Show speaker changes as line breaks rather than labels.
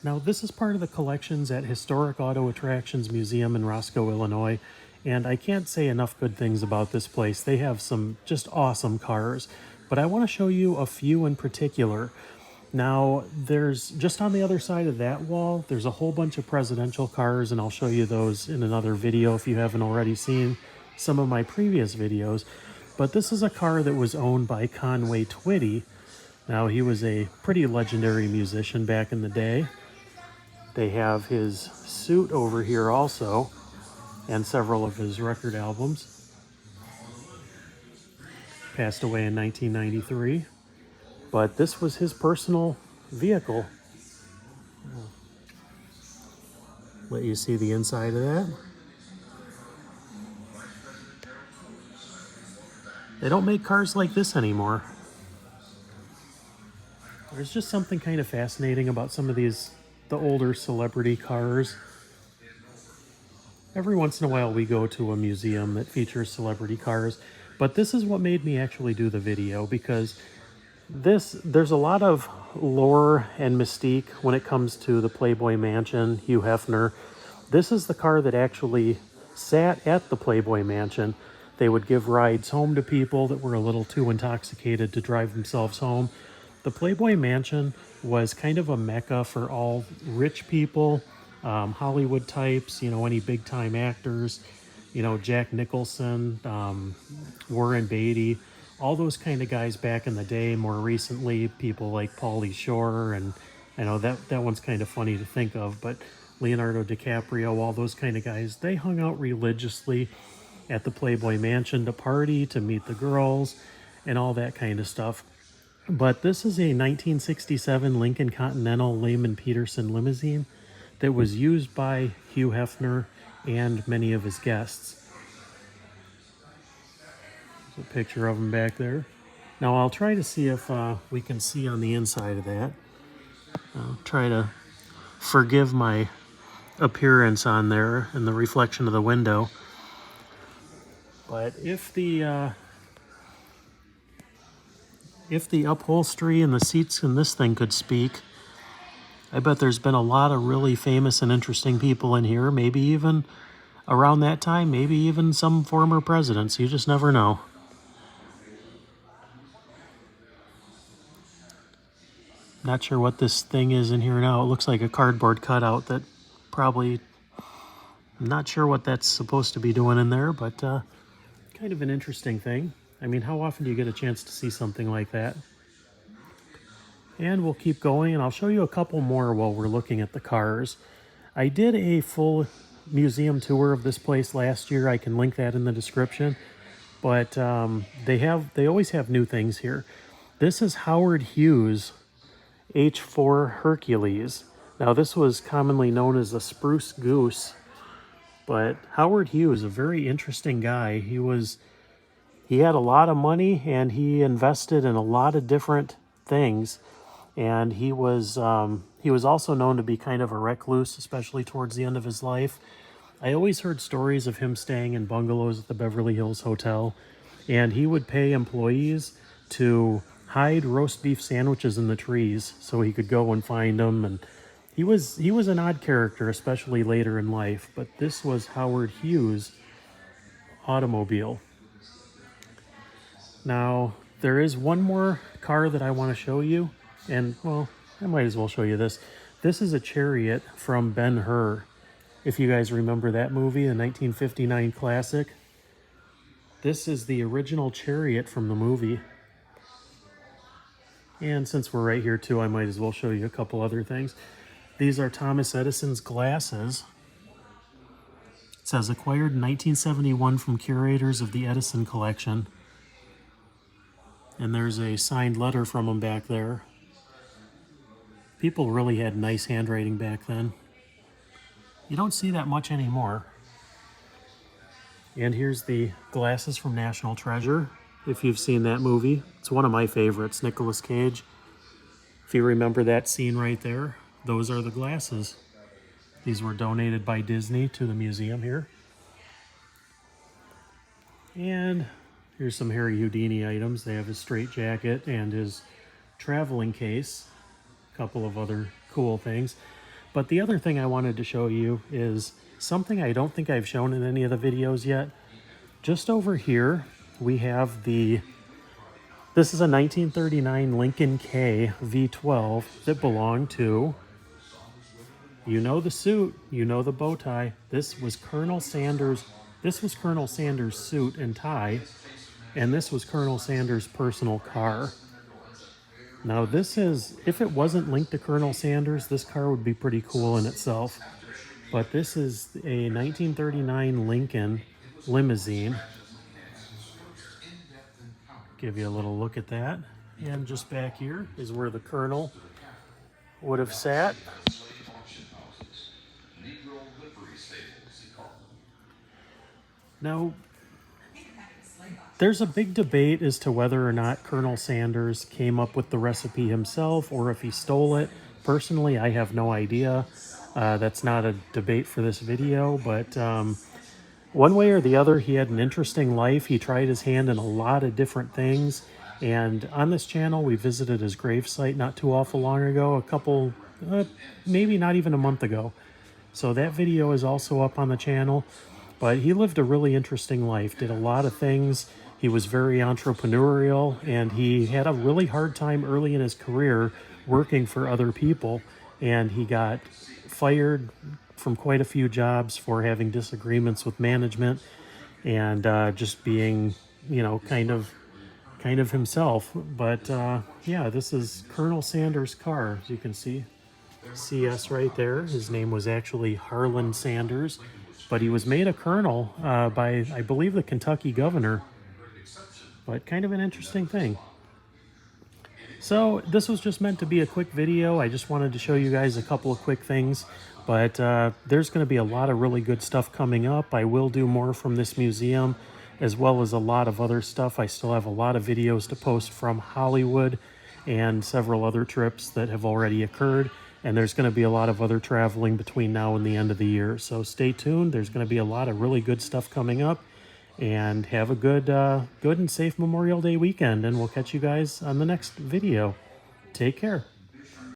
Now, this is part of the collections at Historic Auto Attractions Museum in Roscoe, Illinois, and I can't say enough good things about this place. They have some just awesome cars, but I want to show you a few in particular. Now, there's just on the other side of that wall, there's a whole bunch of presidential cars, and I'll show you those in another video if you haven't already seen some of my previous videos. But this is a car that was owned by Conway Twitty. Now, he was a pretty legendary musician back in the day. They have his suit over here also, and several of his record albums. Passed away in 1993. But this was his personal vehicle. Let you see the inside of that. They don't make cars like this anymore. There's just something kind of fascinating about some of these, the older celebrity cars. Every once in a while we go to a museum that features celebrity cars, but this is what made me actually do the video, because there's a lot of lore and mystique when it comes to the Playboy Mansion, Hugh Hefner. This is the car that actually sat at the Playboy Mansion. They would give rides home to people that were a little too intoxicated to drive themselves home. The Playboy Mansion was kind of a mecca for all rich people, Hollywood types, you know, any big time actors, you know, Jack Nicholson, Warren Beatty, all those kind of guys back in the day. More recently, people like Pauly Shore, and I know that one's kind of funny to think of, but Leonardo DiCaprio, all those kind of guys, they hung out religiously at the Playboy Mansion to party, to meet the girls, and all that kind of stuff. But this is a 1967 Lincoln Continental Lehman Peterson limousine that was used by Hugh Hefner and many of his guests. There's a picture of him back there. Now I'll try to see if we can see on the inside of that. I'll try to forgive my appearance on there and the reflection of the window. But if the upholstery and the seats in this thing could speak, I bet there's been a lot of really famous and interesting people in here, maybe even around that time, maybe even some former presidents. You just never know. Not sure what this thing is in here now. It looks like a cardboard cutout that probably, I'm not sure what that's supposed to be doing in there, but kind of an interesting thing. I mean, how often do you get a chance to see something like that? And we'll keep going, and I'll show you a couple more while we're looking at the cars. I did a full museum tour of this place last year. I can link that in the description. But they always have new things here. This is Howard Hughes H4 Hercules. Now, this was commonly known as a spruce goose, but Howard Hughes, a very interesting guy. He had a lot of money, and he invested in a lot of different things. And he was also known to be kind of a recluse, especially towards the end of his life. I always heard stories of him staying in bungalows at the Beverly Hills Hotel, and he would pay employees to hide roast beef sandwiches in the trees so he could go and find them. And he was an odd character, especially later in life. But this was Howard Hughes' automobile. Now, there is one more car that I want to show you. And, well, I might as well show you this. This is a Chariot from Ben-Hur. If you guys remember that movie, the 1959 classic. This is the original Chariot from the movie. And since we're right here too, I might as well show you a couple other things. These are Thomas Edison's glasses. It says acquired in 1971 from curators of the Edison collection. And there's a signed letter from him back there. People really had nice handwriting back then. You don't see that much anymore. And here's the glasses from National Treasure, if you've seen that movie. It's one of my favorites, Nicolas Cage. If you remember that scene right there, those are the glasses. These were donated by Disney to the museum here. And here's some Harry Houdini items. They have his straitjacket and his traveling case. A couple of other cool things. But the other thing I wanted to show you is something I don't think I've shown in any of the videos yet. Just over here, we have this is a 1939 Lincoln K V12 that belonged to, you know the suit, you know the bow tie. This was Colonel Sanders' suit and tie, and this was Colonel Sanders' personal car. Now this is, if it wasn't linked to Colonel Sanders, this car would be pretty cool in itself. But this is a 1939 Lincoln Limousine. Give you a little look at that. And just back here is where the Colonel would have sat. Now, there's a big debate as to whether or not Colonel Sanders came up with the recipe himself or if he stole it. Personally, I have no idea. That's not a debate for this video, but one way or the other, he had an interesting life. He tried his hand in a lot of different things. And on this channel, we visited his gravesite not too awful long ago, maybe not even a month ago. So that video is also up on the channel. But he lived a really interesting life, did a lot of things. He was very entrepreneurial, and he had a really hard time early in his career working for other people. And he got fired from quite a few jobs for having disagreements with management and just being, you know, kind of himself. But yeah, this is Colonel Sanders' car, as you can see. CS right there. His name was actually Harlan Sanders, but he was made a colonel by, I believe, the Kentucky governor. But kind of an interesting thing. So this was just meant to be a quick video. I just wanted to show you guys a couple of quick things. But there's going to be a lot of really good stuff coming up. I will do more from this museum, as well as a lot of other stuff. I still have a lot of videos to post from Hollywood and several other trips that have already occurred. And there's going to be a lot of other traveling between now and the end of the year. So stay tuned. There's going to be a lot of really good stuff coming up. And have a good and safe Memorial Day weekend. And we'll catch you guys on the next video. Take care.